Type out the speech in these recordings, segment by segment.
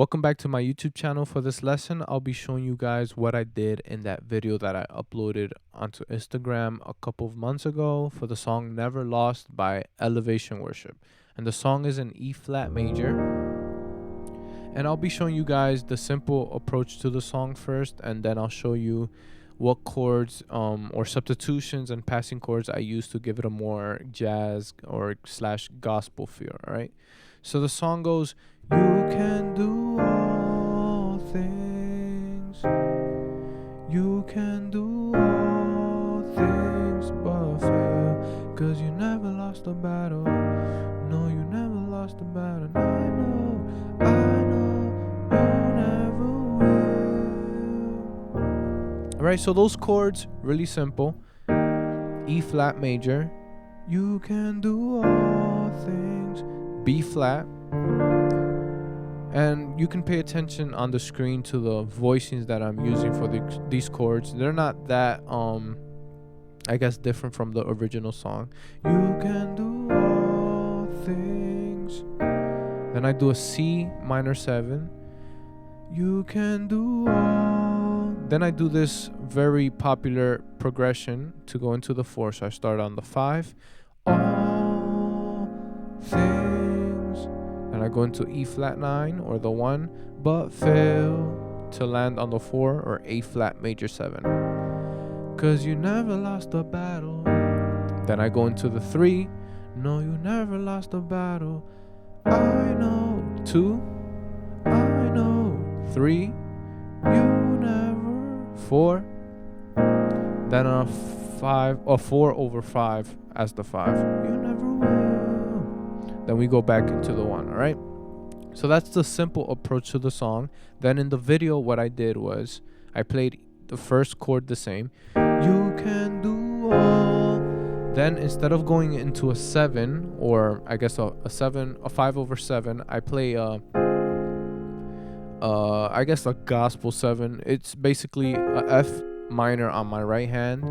Welcome back to my YouTube channel. For this lesson, I'll be showing you guys what I did in that video that I uploaded onto Instagram a couple of months ago for the song Never Lost by Elevation Worship. And the song is in E flat major. And I'll be showing you guys the simple approach to the song first, and then I'll show you what chords or substitutions and passing chords I use to give it a more jazz or slash gospel feel. All right. So the song goes, you can do all things. You can do all things but fail. 'Cause you never lost a battle. No, you never lost a battle. I know, you never will. Alright, so those chords, really simple. E flat major. You can do all things. B flat. And you can pay attention on the screen to the voicings that I'm using for these chords. They're not that I guess different from the original song. You can do all things. Then I do a C minor 7. You can do all. Then I do this very popular progression to go into the 4. So I start on the 5. All things. And I go into E flat 9 or the 1, but fail to land on the 4 or A flat major 7. 'Cause you never lost a battle. Then I go into the 3. No, you never lost a battle. I know. 2. I know. 3. You never. 4. Then a 5 or 4 over 5 as the 5. You never will. Then we go back into the 1. All right. So that's the simple approach to the song. Then in the video, what I did was I played the first chord the same. You can do all. Then instead of going into a 7 or I guess a 5 over 7, I play I guess a gospel 7. It's basically a F minor on my right hand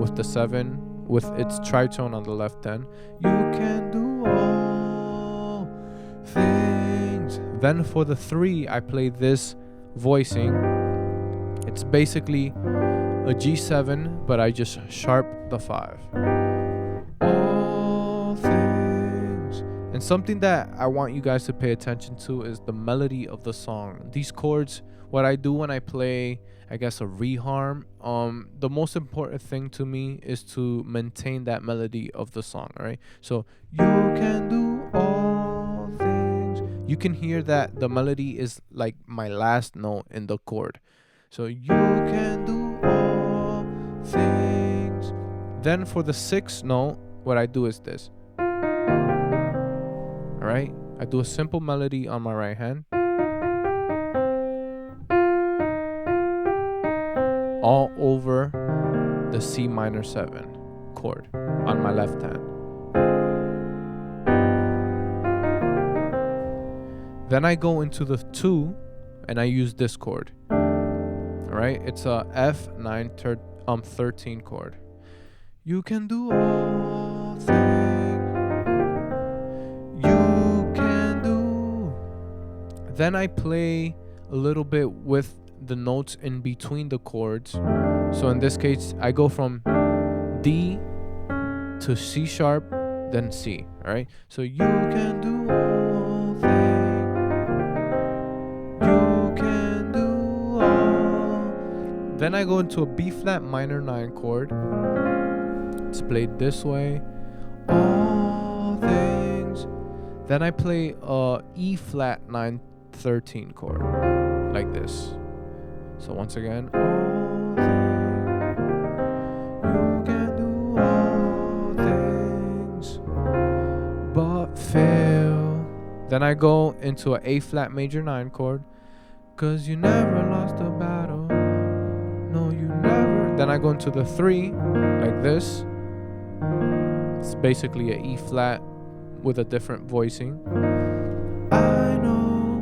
with the 7 with its tritone on the left hand. You can do all things. Then for the 3, I play this voicing. It's basically a G7, but I just sharp the 5. All things. And something that I want you guys to pay attention to is the melody of the song. These chords, what I do when I play, I guess, a reharm, the most important thing to me is to maintain that melody of the song, all right? So, you can do all things. You can hear that the melody is like my last note in the chord. So, you can do all things. Then for the 6th note, what I do is this. All right? I do a simple melody on my right hand. All over the C minor 7 chord on my left hand. Then I go into the 2 and I use this chord. All right, it's a F9 13 chord. You can do all things. You can do. Then I play a little bit with the notes in between the chords. So in this case, I go from D to C sharp, then C. All right. So you can do all things. You can do all. Then I go into a B flat minor 9 chord. It's played this way. All things. Then I play a E flat 9 13 chord like this. So once again, all things. You can do all things but fail. Then I go into a A flat major 9 chord. 'Cause you never lost a battle. No, you never. Then I go into the 3 like this. It's basically a E flat with a different voicing. I know.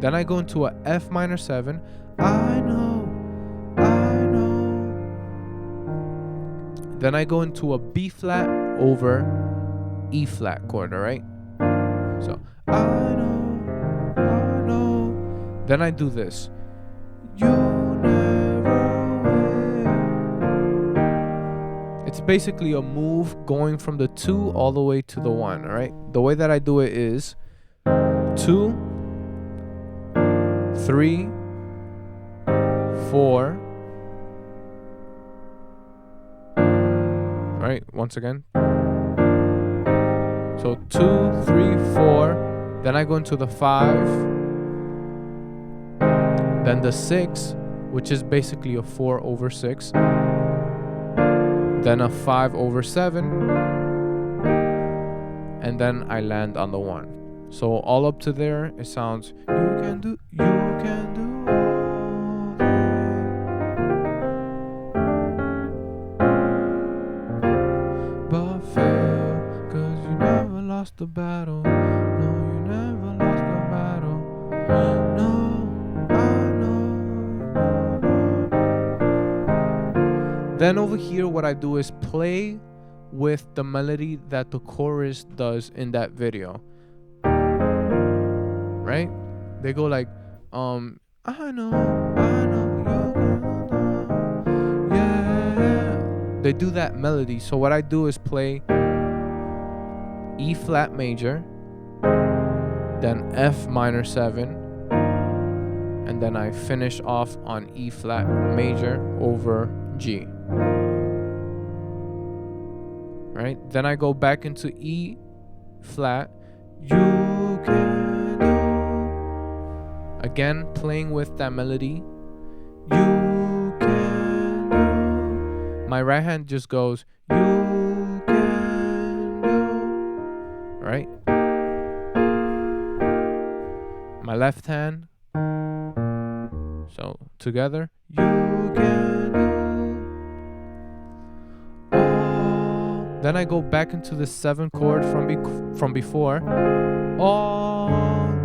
Then I go into a F minor 7. I know. Then I go into a B flat over E flat chord, all right? So, I know, Then I do this. You never will. It's basically a move going from the 2 all the way to the 1, all right? The way that I do it is 2, 3, 4. All right, once again. So 2, 3, 4. Then I go into the 5. Then the 6, which is basically a 4 over 6. Then a 5 over 7. And then I land on the 1. So all up to there, it sounds, you can do all things, but fail, 'cause you never lost the battle. No, you never lost the battle. No, I know. Then over here, what I do is play with the melody that the chorus does in that video. Right? They go like, I know, yeah. They do that melody. So what I do is play E flat major, then F minor 7, and then I finish off on E flat major over G. Right? Then I go back into E flat. You can do. Again, playing with that melody. You can do. My right hand just goes, you can do. Right? My left hand. So together, you can do. Then I go back into the 7 chord from before.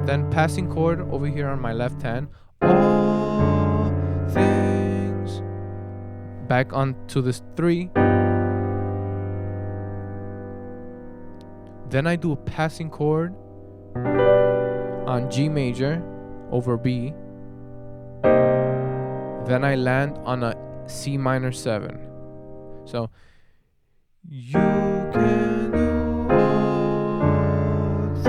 Then passing chord over here on my left hand. All things. Back onto this 3. Then I do a passing chord on G major over B. Then I land on a C minor 7. So you can do all things.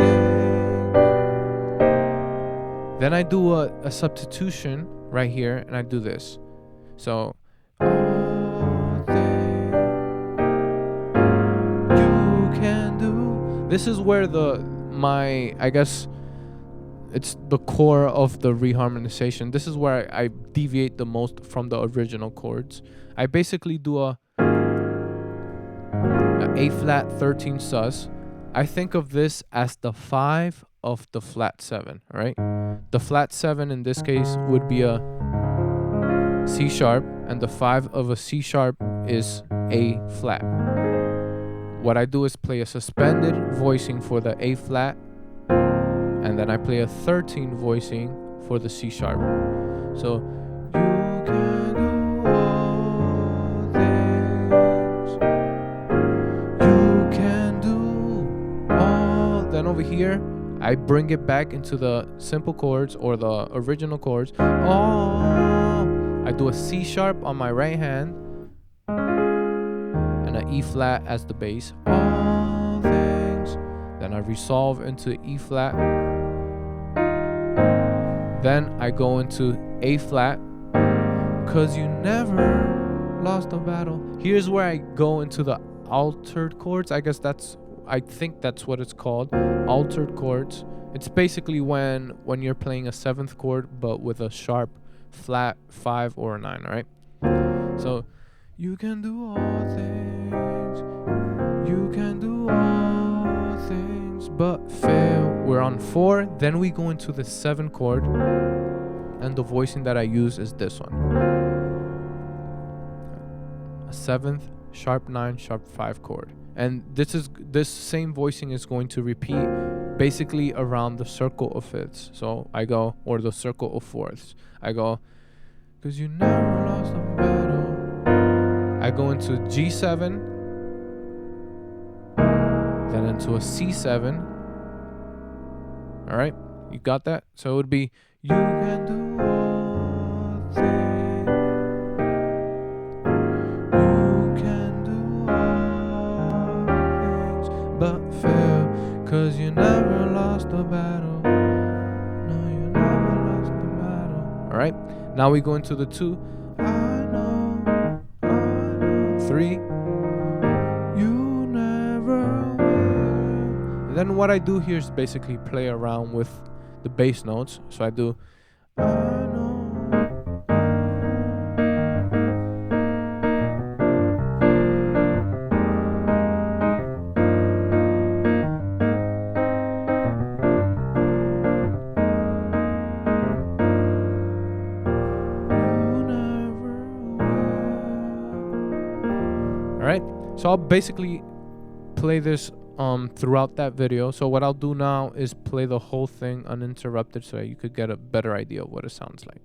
Then I do a substitution right here, and I do this. So all things you can do. This is where I guess it's the core of the reharmonization. This is where I deviate the most from the original chords. I basically do a A flat 13 sus. I think of this as the 5 of the flat 7, right? The flat 7 in this case would be a C sharp, and the 5 of a C sharp is A flat. What I do is play a suspended voicing for the A flat, and then I play a 13 voicing for the C sharp. So you can do all things. You can do all. Then over here, I bring it back into the simple chords or the original chords. I do a C sharp on my right hand and an E flat as the bass. All things. Then I resolve into E flat. Then I go into A flat, 'cause you never lost a battle. Here's where I go into the altered chords. I think that's what it's called, altered chords. It's basically when you're playing a 7th chord but with a sharp flat 5 or a 9, right? So you can do all things. You can do all things but fail. We're on 4, then we go into the 7 chord, and the voicing that I use is this one. A 7th, sharp 9, sharp 5 chord. And this same voicing is going to repeat basically around the circle of 5ths. So I go, or the circle of 4ths. I go, 'cause you never lost a battle. I go into G7, then into a C7. All right, you got that? So it would be, You can do all things. You can do all things but fail, 'cause you never lost a battle. No, you never lost a battle. Alright, now we go into the 2. I know, 3. You never will. Then what I do here is basically play around with the bass notes. So I do I know. Alright, so I'll basically play this throughout that video. So what I'll do now is play the whole thing uninterrupted so that you could get a better idea of what it sounds like.